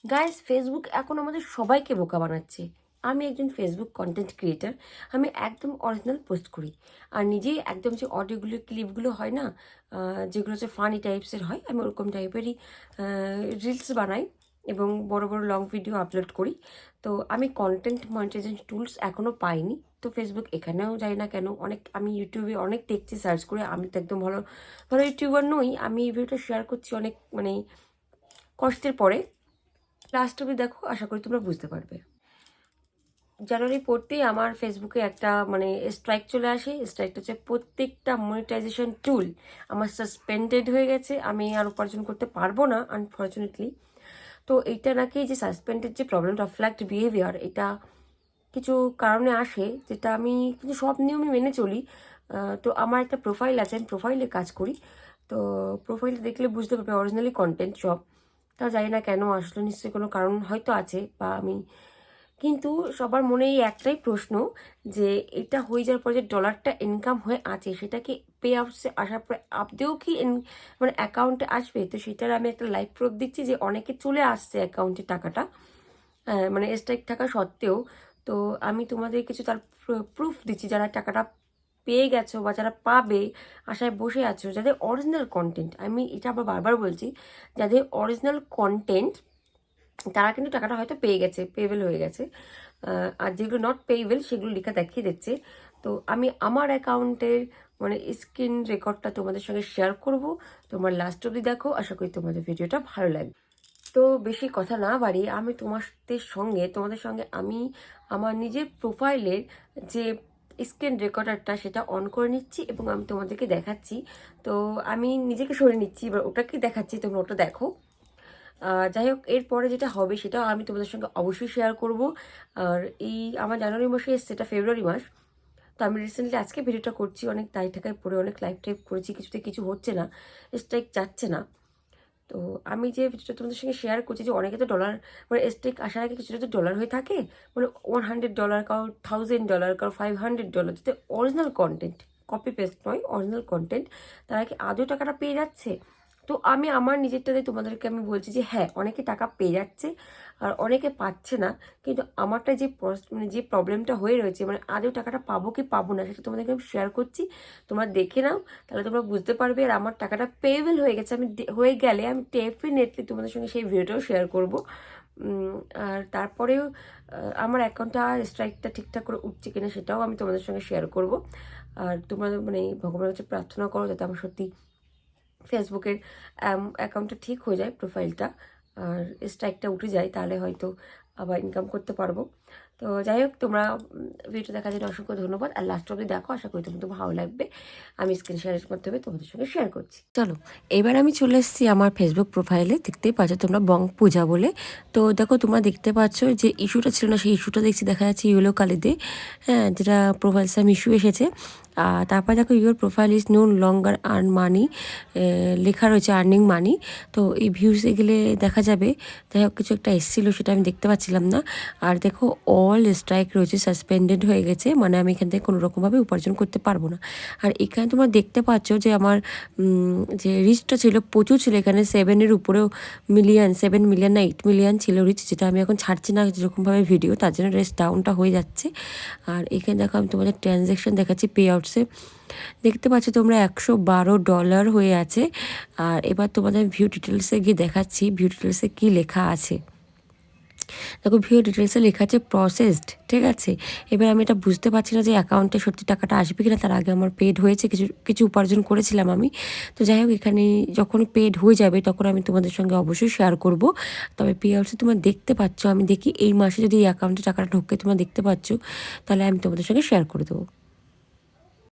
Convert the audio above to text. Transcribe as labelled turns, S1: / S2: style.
S1: Guys, Facebook এখন আমাদের সবাইকে বোকা বানাচ্ছে। আমি একজন ফেসবুক কন্টেন্ট ক্রিয়েটার। আমি একদম অরিজিনাল পোস্ট করি। আর নিজেই একদম যে অডিওগুলো ক্লিপগুলো হয় না, যেগুলো হচ্ছে ফানি টাইপসের হয়, আমি ওরকম টাইপেরই রিলস বানাই এবং বড় বড় লং ভিডিও আপলোড করি। তো আমি কন্টেন্ট মনিটাইজেশন টুলস এখনও পাইনি। তো ফেসবুক এখানেও যাই না কেন, আমি ইউটিউবে অনেক দেখছি সার্চ করে। আমি তো একদম ভালো ভালো ইউটিউবার নই। আমি এই ভিডিওটা শেয়ার করছি অনেক কষ্টের পরে। লাস্ট অবধি দেখো, আশা করি তোমরা বুঝতে পারবে। জানুয়ারি পড়তেই আমার ফেসবুকে একটা স্ট্রাইক চলে আসে। স্ট্রাইকটা হচ্ছে প্রত্যেকটা মনিটাইজেশন টুল আমার সাসপেন্ডেড হয়ে গেছে। আমি আর উপার্জন করতে পারবো না, আনফর্চুনেটলি। তো এইটা নাকি যে সাসপেন্ডেড যে প্রবলেমটা, ফ্ল্যাক্ট বিহেভিয়ার, এটা কিছু কারণে আসে, যেটা আমি কিন্তু সব নিয়মই মেনে চলি। তো আমার একটা প্রোফাইল আছে, আমি প্রোফাইলে কাজ করি। তো প্রোফাইলে দেখলে বুঝতে পারবে অরিজিনালি কন্টেন্ট সব। তাও জানি না কেন আসলে, নিশ্চয়ই কোনো কারণ হয়তো আছে, বা আমি কিন্তু সবার মনে এই একটাই প্রশ্ন, যে এটা হয়ে যাওয়ার পর যে ডলারটা ইনকাম হয়ে আছে, সেটা কি পে আউটসে আসার পর আপদেও কি অ্যাকাউন্টে আসবে? তো সেটার আমি একটা লাইভ প্রুফ দিচ্ছি যে অনেকে চলে আসছে অ্যাকাউন্টে টাকাটা, স্ট্রাইক থাকা সত্ত্বেও। তো আমি তোমাদের কিছু তার প্রুফ দিচ্ছি, যারা টাকাটা পেয়ে গেছো বা যারা পাবে আশায় বসে আছো, যাদের অরিজিনাল কন্টেন্ট, আমি এটা আবার বারবার বলছি, যাদের অরিজিনাল কন্টেন্ট, তারা কিন্তু টাকাটা হয়তো পেয়ে গেছে, পেয়েবল হয়ে গেছে। আর যেগুলো নট পেয়েবল সেগুলো লেখা দেখিয়ে দিচ্ছে। তো আমি আমার অ্যাকাউন্টের স্ক্রিন রেকর্ডটা তোমাদের সঙ্গে শেয়ার করব। তোমার লাস্ট অবধি দেখো, আশা করি তোমাদের ভিডিওটা ভালো লাগবে। তো বেশি কথা না বাড়িয়ে আমি তোমাদের সঙ্গে আমি আমার নিজের প্রোফাইলের যে স্ক্রিন রেকর্ডারটা সেটা অন করে নিচ্ছি এবং আমি তোমাদেরকে দেখাচ্ছি। তো আমি নিজেকে সরে নিচ্ছি, এবার ওটাকে দেখাচ্ছি, তোমরা ওটা দেখো। যাই হোক, এরপরে যেটা হবে সেটাও আমি তোমাদের সঙ্গে অবশ্যই শেয়ার করব। আর এই আমার জানুয়ারি মাসে এসছে, এটা ফেব্রুয়ারি মাস। তো আমি রিসেন্টলি আজকে ভিডিওটা করছি, অনেক তাই ঠাকায় পড়ে অনেক লাইভ টাইপ করেছি, কিছুতে কিছু হচ্ছে না, স্ট্রাইক যাচ্ছে না। তো আমি যে ভিডিওটা তোমাদের সঙ্গে শেয়ার করছি, যে অনেকে তো ডলার স্ট্রাইক আসার আগে কিছুটা তো ডলার হয়ে থাকে, $100, কারো $1000, কারো $500, যাতে অরিজিনাল কন্টেন্ট, কপি পেস্ট নয়, অরিজিনাল কন্টেন্ট, তারা কি আদৌ টাকাটা পেয়ে যাচ্ছে? তো আমি আমার নিজেরটাতে তোমাদেরকে আমি বলছি যে হ্যাঁ, অনেকে টাকা পেয়ে যাচ্ছে আর অনেকে পাচ্ছে না। কিন্তু আমারটা যে যে প্রবলেমটা হয়ে রয়েছে, আদৌ টাকাটা পাবো কি পাবো না, সেটা তোমাদেরকে আমি শেয়ার করছি। তোমরা দেখে নাও, তাহলে তোমরা বুঝতে পারবে। আর আমার টাকাটা পেয়েবল হয়ে গেছে, আমি হয়ে গেলে আমি ডেফিনেটলি তোমাদের সঙ্গে সেই ভিডিওটাও শেয়ার করব। আর তারপরেও আমার অ্যাকাউন্টটা স্ট্রাইকটা ঠিকঠাক করে উঠছে কিনা সেটাও আমি তোমাদের সঙ্গে শেয়ার করব। আর তোমরা ভগবানের কাছে প্রার্থনা করো যাতে আমার সত্যি ফেসবুকের অ্যাকাউন্টটা ঠিক হয়ে যায়, প্রোফাইলটা, আর স্ট্রাইকটা উঠে যায়, তাহলে হয়তো আবার ইনকাম করতে পারবো। তো যাই হোক, তোমরা ভিডিও দেখার জন্য অসংখ্য ধন্যবাদ। আর লাস্ট অবধি দেখো, আশা করি তোমাদের ভালো লাগবে। আমি স্ক্রিন শেয়ারের মাধ্যমে তোমাদের সঙ্গে শেয়ার করছি। চলো, এবার আমি চলে এসেছি আমার ফেসবুক প্রোফাইলে। দেখতেই পাচ্ছ তোমরা বং পূজা বলে। তো দেখো, তোমরা দেখতে পাচ্ছ যে ইস্যুটা ছিল না, সেই ইস্যুটা দেখছি দেখা যাচ্ছে ইয়েলো কালিতে, হ্যাঁ, যেটা প্রোফাইল সাম ইস্যু এসেছে। তারপরে দেখো, your profile is no longer earn money, লেখা রয়েছে আর্নিং মানি। তো এই ভিউসে গেলে দেখা যাবে। যাই হোক, কিছু একটা এসেছিলো, সেটা আমি দেখতে পাচ্ছিলাম না। আর দেখো, অল স্ট্রাইক রয়েছে, সাসপেন্ডেড হয়ে গেছে, আমি এখান থেকে কোনো রকমভাবে উপার্জন করতে পারবো না। আর এখানে তোমরা দেখতে পাচ্ছ যে আমার যে রিচটা ছিল প্রচুর ছিল, এখানে 7-এর উপরেও মিলিয়ন, 7 মিলিয়ন না 8 মিলিয়ন ছিল রিচ, যেটা আমি এখন ছাড়ছি না যেরকমভাবে ভিডিও, তার জন্য রেস্ট ডাউনটা হয়ে যাচ্ছে। আর এখানে দেখো, আমি তোমাদের ট্রানজ্যাকশন দেখাচ্ছি পে আউটসে। দেখতে পাচ্ছ তোমরা $112 হয়ে আছে। আর এবার তোমাদের ভিউ ডিটেলসে গিয়ে দেখাচ্ছি ভিউ ডিটেলসে কী লেখা আছে। দেখো, ভিউ ডিটেলসে লেখা আছে প্রসেসড, ঠিক আছে। এবার আমি এটা বুঝতে পারছি না যে অ্যাকাউন্টে সত্যি টাকাটা আসবে কিনা। তার আগে আমার পেড হয়েছে, কিছু কিছু উপার্জন করেছিলাম আমি। তো যাই হোক, এখানে যখন পেড হয়ে যাবে তখন আমি তোমাদের সঙ্গে অবশ্যই শেয়ার করব। তবে পে আউটসে তোমরা দেখতে পাচ্ছ, আমি দেখি এই মাসে যদি এই অ্যাকাউন্টে টাকাটা ঢোকে, তোমরা দেখতে পাচ্ছ, তাহলে আমি তোমাদের সঙ্গে শেয়ার করে দেবো।